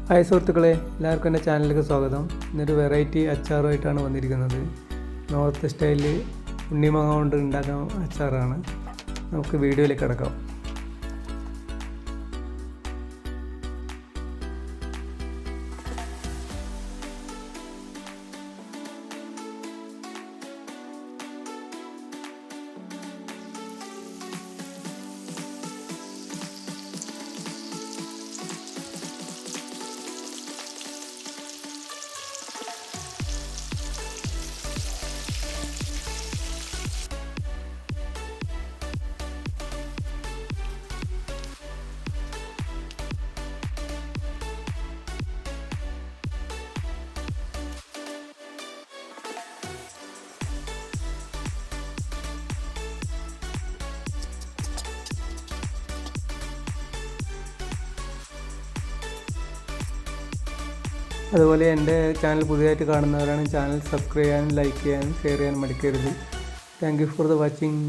Hi സുഹൃത്തുക്കളെ, എല്ലാവർക്കും എൻ്റെ ചാനലിലേക്ക് സ്വാഗതം. ഇന്നൊരു വെറൈറ്റി അച്ചാറുമായിട്ടാണ് വന്നിരിക്കുന്നത്. നോർത്ത് സ്റ്റൈലിൽ ഉണ്ണിമാങ്ങ കൊണ്ട് ഉണ്ടാക്കുന്ന അച്ചാറാണ്. നമുക്ക് വീഡിയോയിലേക്ക് കിടക്കാം. അതുപോലെ എൻ്റെ ചാനൽ പുതിയതായിട്ട് കാണുന്നവരാണ് ചാനൽ സബ്സ്ക്രൈബ് ചെയ്യാനും ലൈക്ക് ചെയ്യാനും ഷെയർ ചെയ്യാനും മടിക്കരുത്. Thank you for the watching.